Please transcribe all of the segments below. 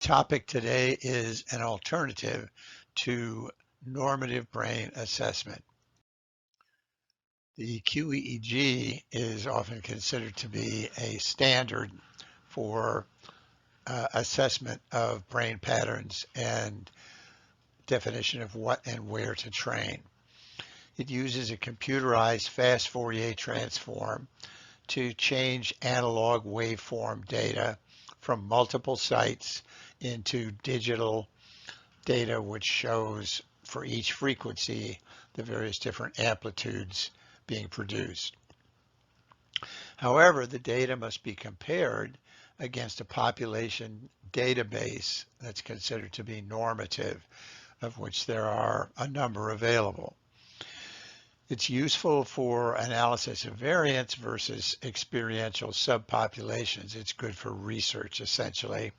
Topic today is an alternative to normative brain assessment. The QEEG is often considered to be a standard for assessment of brain patterns and definition of what and where to train. It uses a computerized fast Fourier transform to change analog waveform data from multiple sites into digital data, which shows for each frequency the various different amplitudes being produced. However, the data must be compared against a population database that's considered to be normative, of which there are a number available. It's useful for analysis of variance versus experiential subpopulations. It's good for research, essentially.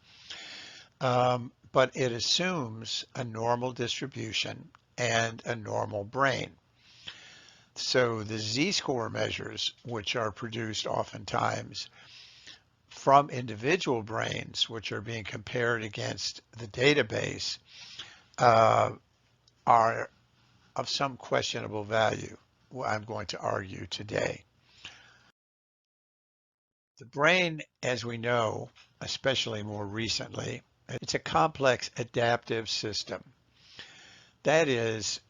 But it assumes a normal distribution and a normal brain. So the Z-score measures, which are produced oftentimes from individual brains, which are being compared against the database, are of some questionable value, I'm going to argue today. The brain, as we know, especially more recently, it's a complex adaptive system. That is,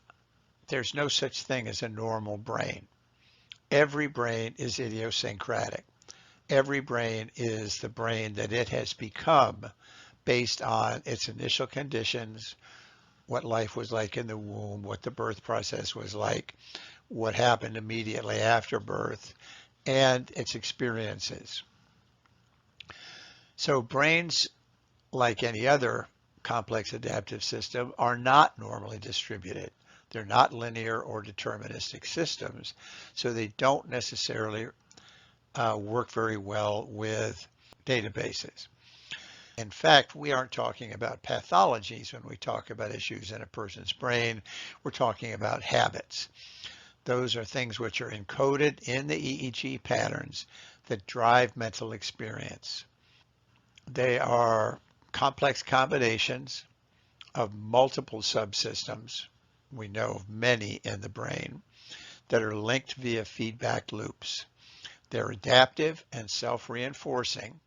there's no such thing as a normal brain. Every brain is idiosyncratic. Every brain is the brain that it has become based on its initial conditions, what life was like in the womb, what the birth process was like, what happened immediately after birth, and its experiences. So brains, like any other complex adaptive system, are not normally distributed. They're not linear or deterministic systems, so they don't necessarily work very well with databases. In fact, we aren't talking about pathologies when we talk about issues in a person's brain. We're talking about habits. Those are things which are encoded in the EEG patterns that drive mental experience. They are complex combinations of multiple subsystems. We know of many in the brain that are linked via feedback loops. They're adaptive and self-reinforcing,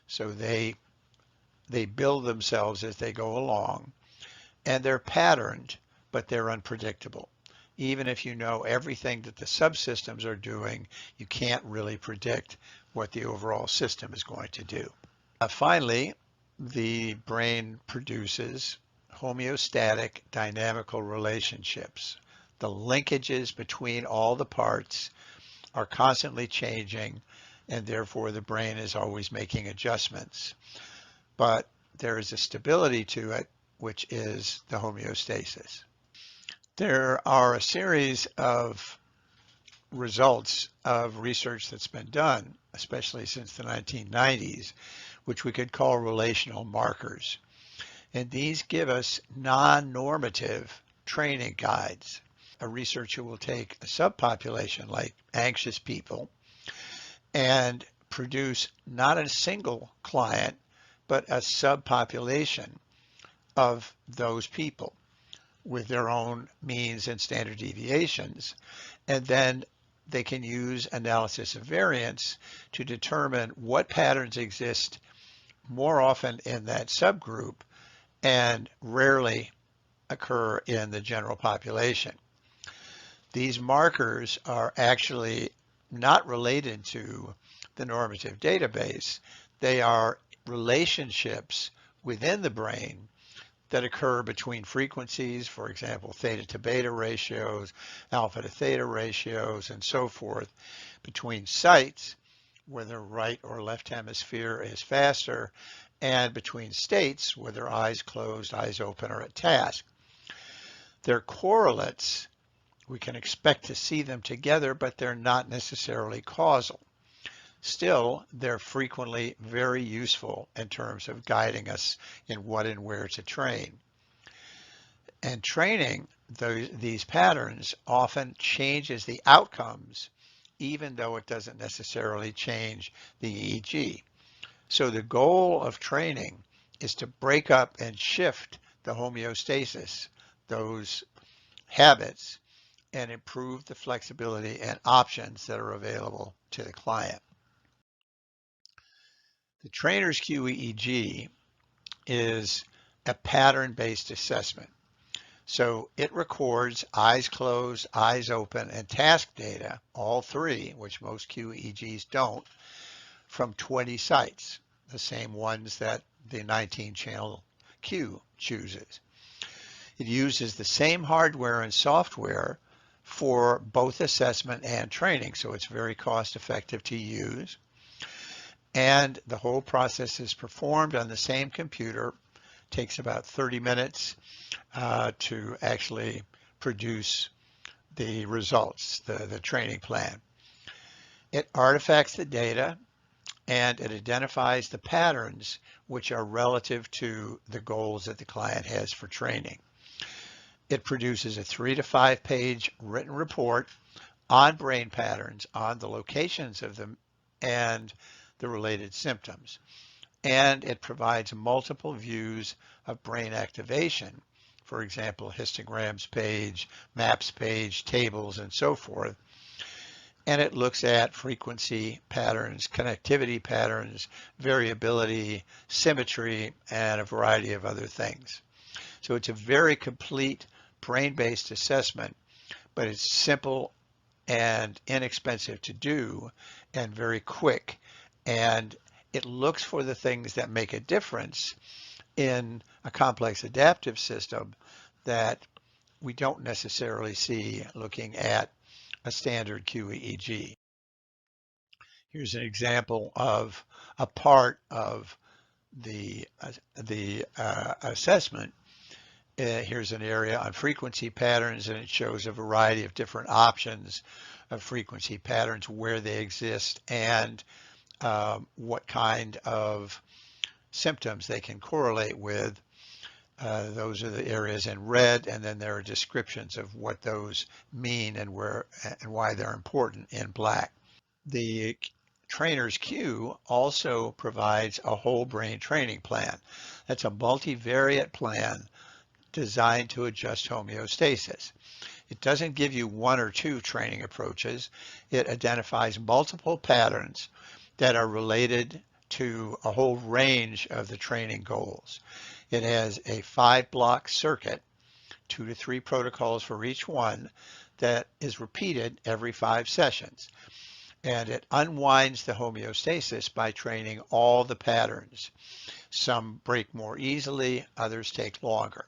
so they build themselves as they go along, and they're patterned, but they're unpredictable. Even if you know everything that the subsystems are doing, you can't really predict what the overall system is going to do. Finally, the brain produces homeostatic dynamical relationships. The linkages between all the parts are constantly changing, and therefore the brain is always making adjustments. But there is a stability to it, which is the homeostasis. There are a series of results of research that's been done, especially since the 1990s, which we could call relational markers. And these give us non-normative training guides. A researcher will take a subpopulation like anxious people and produce not a single client, but a subpopulation of those people with their own means and standard deviations. And then they can use analysis of variance to determine what patterns exist more often in that subgroup and rarely occur in the general population. These markers are actually not related to the normative database. They are relationships within the brain that occur between frequencies, for example, theta to beta ratios, alpha to theta ratios, and so forth, between sites, where the right or left hemisphere is faster, and between states, where their eyes closed, eyes open, or at task. They're correlates. We can expect to see them together, but they're not necessarily causal. Still, they're frequently very useful in terms of guiding us in what and where to train. And training these patterns often changes the outcomes, even though it doesn't necessarily change the EEG. So the goal of training is to break up and shift the homeostasis, those habits, and improve the flexibility and options that are available to the client. The trainer's QEEG is a pattern-based assessment. So it records eyes closed, eyes open, and task data, all three, which most QEEGs don't, from 20 sites, the same ones that the 19-channel Q chooses. It uses the same hardware and software for both assessment and training, so it's very cost effective to use. And the whole process is performed on the same computer. Takes about 30 minutes to actually produce the results, the training plan. It artifacts the data and it identifies the patterns which are relative to the goals that the client has for training. It produces a 3 to 5 page written report on brain patterns, on the locations of them, and the related symptoms. And it provides multiple views of brain activation. For example, histograms page, maps page, tables, and so forth. And it looks at frequency patterns, connectivity patterns, variability, symmetry, and a variety of other things. So it's a very complete brain-based assessment, but it's simple and inexpensive to do and very quick. And it looks for the things that make a difference in a complex adaptive system that we don't necessarily see looking at a standard QEEG. Here's an example of a part of the assessment. Here's an area on frequency patterns, and it shows a variety of different options of frequency patterns, where they exist, and what kind of symptoms they can correlate with. Those are the areas in red, and then there are descriptions of what those mean and where and why they're important in black. The trainer's Q also provides a whole brain training plan. That's a multivariate plan designed to adjust homeostasis. It doesn't give you one or two training approaches. It identifies multiple patterns that are related to a whole range of the training goals. It has a 5-block circuit, 2 to 3 protocols for each one, that is repeated every 5 sessions. And it unwinds the homeostasis by training all the patterns. Some break more easily, others take longer.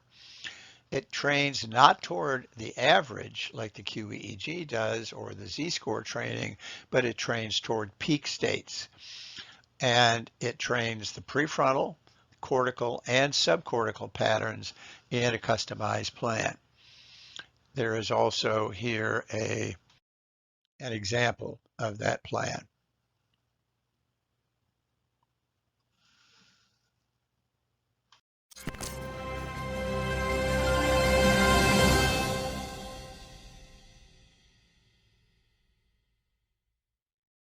It trains not toward the average like the QEEG does or the Z-score training, but it trains toward peak states. And it trains the prefrontal, cortical, and subcortical patterns in a customized plan. There is also here an example of that plan.